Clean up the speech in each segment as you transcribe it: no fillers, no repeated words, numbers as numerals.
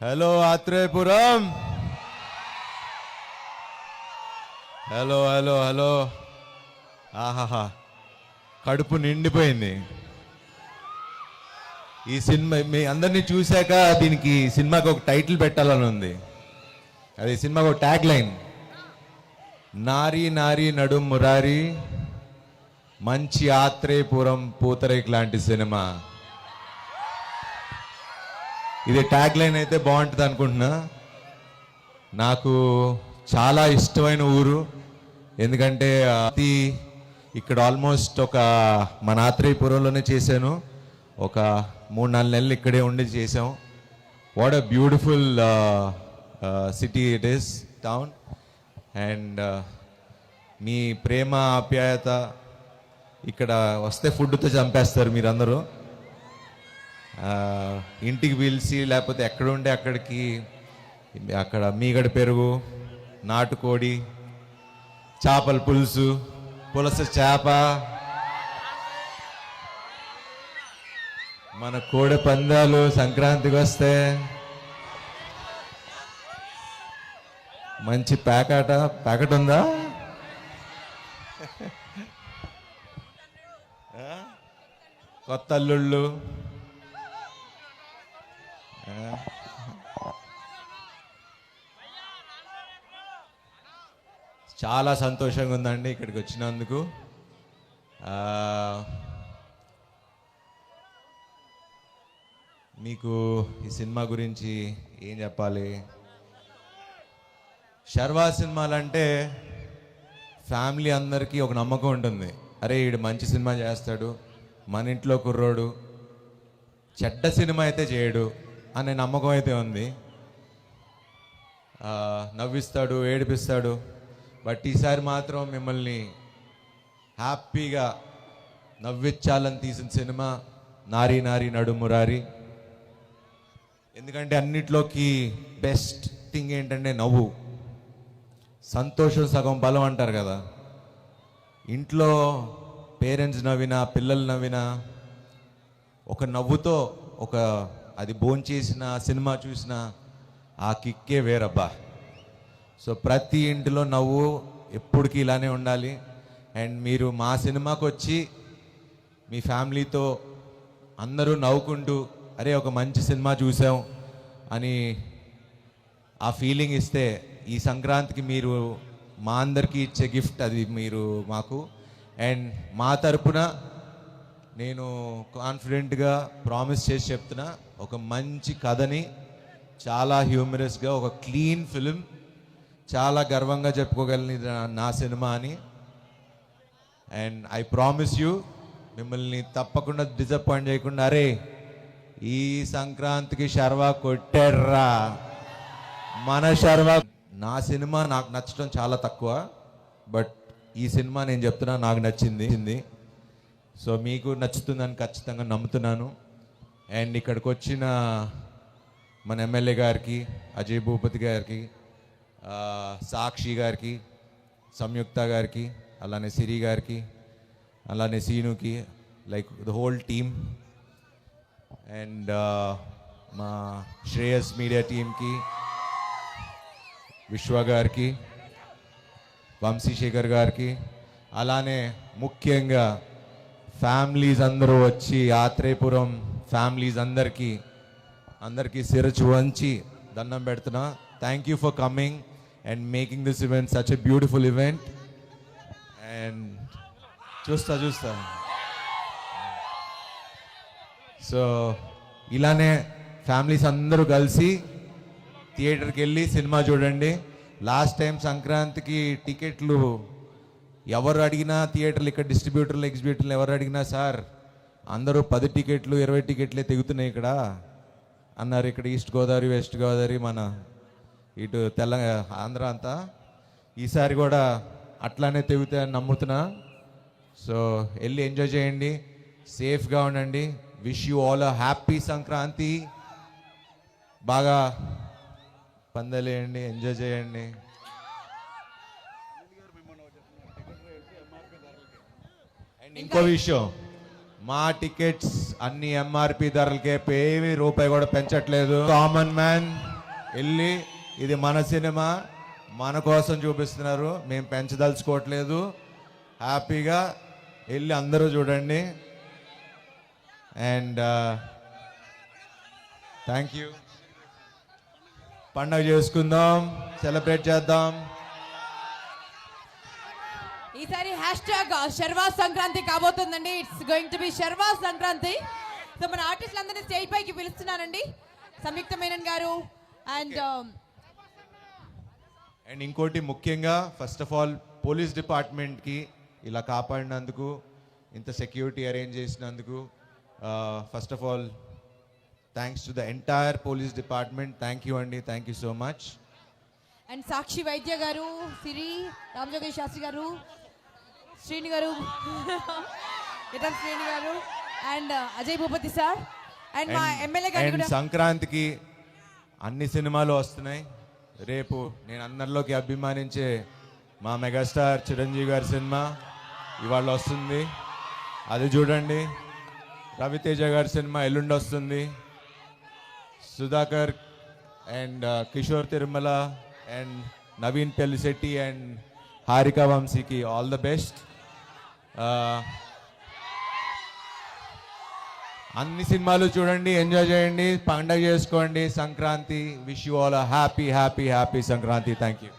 Hello Atreyapuram. Hello hello hello. ఆహాహా, కడుపు నిండిపోయింది. ఈ సినిమా మీ అందరినీ చూశాక దీనికి సినిమాకి ఒక టైటిల్ పెట్టాలని ఉంది. అది సినిమాకి ఒక ట్యాగ్ లైన్, నారీ నారీ నడుం మురారి, మంచి ఆత్రేయపురం పూతరేక్ లాంటి సినిమా. ఇది ట్యాగ్ లైన్ అయితే బాగుంటుంది అనుకుంటున్నా. నాకు చాలా ఇష్టమైన ఊరు, ఎందుకంటే అది ఇక్కడ ఆల్మోస్ట్ మన ఆత్రేయపురంలోనే చేశాను. ఒక 3-4 నెలలు ఇక్కడే ఉండి చేసాం. What a beautiful city it is, town. And మీ ప్రేమ ఆప్యాయత ఇక్కడ వస్తే ఫుడ్తో చంపేస్తారు మీరందరూ. ఇంటికి పిలిచి లేకపోతే ఎక్కడుంటే అక్కడికి, అక్కడ మీగడ పెరుగు, నాటుకోడి, చేపల పులుసు, పులస చేప, మన కోడి పందాలు సంక్రాంతికి వస్తే మంచి ప్యాకెట్ ఉందా? కొత్త అల్లుళ్ళు. చాలా సంతోషంగా ఉందండి ఇక్కడికి వచ్చినందుకు. మీకు ఈ సినిమా గురించి ఏం చెప్పాలి? శర్వా సినిమాలంటే ఫ్యామిలీ అందరికీ ఒక నమ్మకం ఉంటుంది. అరే వీడు మంచి సినిమా చేస్తాడు, మన ఇంట్లో కుర్రోడు, చెడ్డ సినిమా అయితే చేయడు అనే నమ్మకం అయితే ఉంది. నవ్విస్తాడు, ఏడిపిస్తాడు. బట్ ఈసారి మాత్రం మిమ్మల్ని హ్యాపీగా నవ్వించాలని తీసిన సినిమా నారీ నారీ నడుం మురారి. ఎందుకంటే అన్నిట్లోకి బెస్ట్ థింగ్ ఏంటంటే నవ్వు. సంతోషం సగం బలం అంటారు కదా. ఇంట్లో పేరెంట్స్ నవ్వినా, పిల్లలు నవ్వినా, ఒక నవ్వుతో అది భోంచేసిన సినిమా చూసిన ఆ కిక్కే వేరబ్బా. సో ప్రతి ఇంటిలో నవ్వు ఎప్పటికీ ఇలానే ఉండాలి. అండ్ మీరు మా సినిమాకి వచ్చి మీ ఫ్యామిలీతో అందరూ నవ్వుకుంటూ అరే ఒక మంచి సినిమా చూసాం అని ఆ ఫీలింగ్ ఇస్తే ఈ సంక్రాంతికి మీరు మా అందరికీ ఇచ్చే గిఫ్ట్ అది మీరు మాకు. అండ్ మా తరపున నేను కాన్ఫిడెంట్గా ప్రామిస్ చేసి చెప్తున్నా, ఒక మంచి కథని చాలా హ్యూమరస్గా, ఒక క్లీన్ ఫిలిం, చాలా గర్వంగా చెప్పుకోగలిగిన నా సినిమా అని. అండ్ ఐ ప్రామిస్ యూ, మిమ్మల్ని తప్పకుండా డిసప్పాయింట్ చేయకుండా, అరే ఈ సంక్రాంతికి శర్వా కొట్టాడ్రా, మన శర్వా. నా సినిమా నాకు నచ్చడం చాలా తక్కువ, బట్ ఈ సినిమా నేను చెప్తున్నా నాకు నచ్చింది. సో మీకు నచ్చుతుందని ఖచ్చితంగా నమ్ముతున్నాను. అండ్ ఇక్కడికి వచ్చిన మన ఎమ్మెల్యే గారికి, అజయ్ భూపతి గారికి, సాక్షి గారికి, సంయుక్త గారికి, అలానే సిరి గారికి, అలానే సీనుకి, like the whole team. And మా శ్రేయస్ మీడియా టీమ్కి, విశ్వ గారికి, వంశీశేఖర్ గారికి, అలానే ముఖ్యంగా ఫ్యామిలీస్ అందరూ వచ్చి ఆత్రేయపురం ఫ్యామిలీస్ అందరికీ శిరచు వంచి దండం పెడుతున్నా. Thank you for coming and making this event such a beautiful event. And చూస్తా సో ఇలానే ఫ్యామిలీస్ అందరూ కలిసి థియేటర్కి వెళ్ళి సినిమా చూడండి. లాస్ట్ టైం సంక్రాంతికి టికెట్లు ఎవరు అడిగినా, థియేటర్లు ఇక్కడ డిస్ట్రిబ్యూటర్లు ఎగ్జిబ్యూటర్లు ఎవరు అడిగినా, సార్ అందరూ 10 టికెట్లు 20 టికెట్లే తెగుతున్నాయి ఇక్కడ అన్నారు. ఇక్కడ ఈస్ట్ గోదావరి, వెస్ట్ గోదావరి, మన ఇటు ఆంధ్ర అంతా ఈసారి కూడా అట్లానే తెగుతాయని నమ్ముతున్నా. సో వెళ్ళి ఎంజాయ్ చేయండి, సేఫ్గా ఉండండి. Wish you all a happy Sankranti. బాగా పందలేయండి, ఎంజాయ్ చేయండి. అండ్ ఇంకో విషయం, మా టికెట్స్ అన్ని ఎంఆర్పి ధరలకే, రూపాయి కూడా పెంచట్లేదు. కామన్ మ్యాన్ వెళ్ళి ఇది మన సినిమా, మన కోసం చూపిస్తున్నారు, మేము పెంచదలుచుకోవట్లేదు, హ్యాపీగా వెళ్ళి అందరూ చూడండి. And thank you. పండగ చేసుకుందాం, సెలబ్రేట్ చేద్దాం. ఈసారి హ్యాష్ట్యాగ్ శర్వా సంక్రాంతి కాబోతుందండి. It's going to be Sharwa Sankranti. So మన ఆర్టిస్టులందరినీ స్టేజ్ పైకి పిలుస్తున్నానండి. సంయుక్త మేనన్ గారు అండ్ అండ్ ఇంకోటి ముఖ్యంగా ఫస్ట్ ఆఫ్ ఆల్ పోలీస్ డిపార్ట్మెంట్కి ఇలా కాపాడినందుకు, ఇంత సెక్యూరిటీ అరేంజ్ చేసినందుకు first of all thanks to the entire police department. Thank you అండి, thank you so much. And Sakshi Vaidya గారు, సిరి రామజోగేష్ శాస్త్రి గారు, శ్రీని గారు, ఇతర్ శ్రీని గారు and Ajay Bhupathi sir and మా ఎమ్మెల్యే గారు అండ్ కూడా. సంక్రాంతికి అన్ని సినిమాలు వస్తున్నాయి. రేపు నేను అందరిలోకి అభిమానించే మా మెగాస్టార్ చిరంజీవి గారి సినిమా ఇవాళ వస్తుంది, అది చూడండి. రవితేజ గారి సినిమా ఎల్లుండి వస్తుంది. Sudhakar and Kishore Tirumala and Naveen Polishetty and Harika వంశీకి ఆల్ ద బెస్ట్. అన్ని సినిమాలు చూడండి, ఎంజాయ్ చేయండి, పండగ చేసుకోండి. Sankranti. Wish you all happy happy happy Sankranti. Thank you.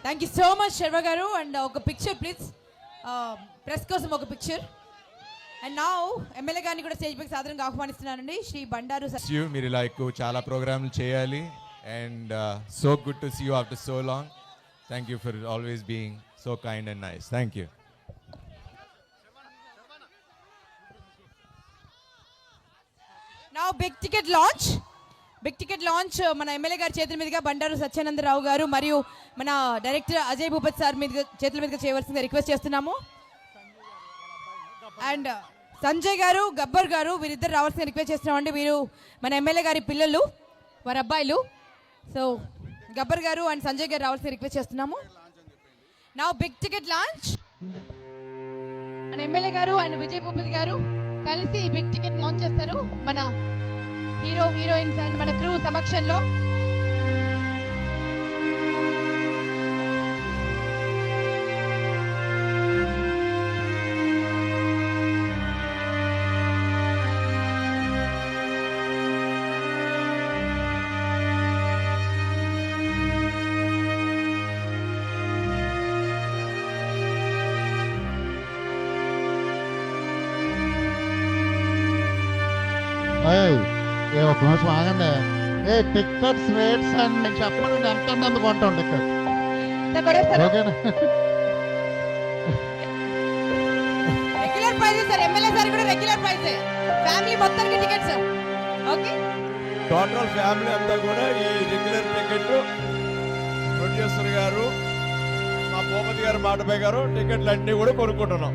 Thank you so much Sharwa గారు. అండ్ ఒక పిక్చర్ ప్లీజ్, ప్రెస్ కోసం ఒక పిక్చర్. అండ్ నా ఎమ్మెల్యే గారిని కూడా స్టేజ్ పైకి సాధారణంగా ఆహ్వానిస్తున్నానండి. శ్రీ బండారు మీరు ఇలా ఎక్కువ చాలా ప్రోగ్రాంలు చేయాలి. And so good to see you after so long. Thank you for always being so kind and nice. Thank you. నా బిగ్ టికెట్ లాంచ్ మన ఎమ్మెల్యే గారి చేతుల మీదుగా బండారు సత్యానందరావు గారు మరియు మన డైరెక్టర్ అజయ్ భూపత్ సార్ మీద చేతుల మీదుగా చేయవలసిందిగా రిక్వెస్ట్ చేస్తున్నాము. అండ్ సంజయ్ గారు, గబ్బర్ గారు వీరిద్దరు రావాల్సిందిగా రిక్వెస్ట్ చేస్తున్నామండి. వీరు మన ఎమ్మెల్యే గారి పిల్లలు, వారి అబ్బాయిలు. సో గబ్బర్ గారు అండ్ సంజయ్ గారు రావాల్సిందిగా రిక్వెస్ట్ చేస్తున్నాము. నా బిగ్ టికెట్ లాంచ్ మన ఎమ్మెల్యే గారు అండ్ విజయ్ భూపతి గారు కలిసి ఈ బిగ్ టికెట్ లాంచ్ చేస్తారు మన హీరోయిన్స్ అండ్ మన క్రూ సమక్షంలో. ఒక నిమిషం ఆగండి. టికెట్స్ రేట్స్ అండ్ నేను చెప్పండి ఎంత కొంటాం టికెట్. ఓకేనా? Regular price sir, MLA sir కూడా రెగ్యులర్ ప్రైస్, ఫ్యామిలీ మొత్తానికి టికెట్స్. ఓకే, టోటల్ ఫ్యామిలీ అంతా కూడా ఈ రెగ్యులర్ టికెట్ ప్రొడ్యూసర్ గారు, మా భూపతి గారు, మాటపై గారు టికెట్లు అన్నీ కూడా కొనుక్కుంటున్నాం.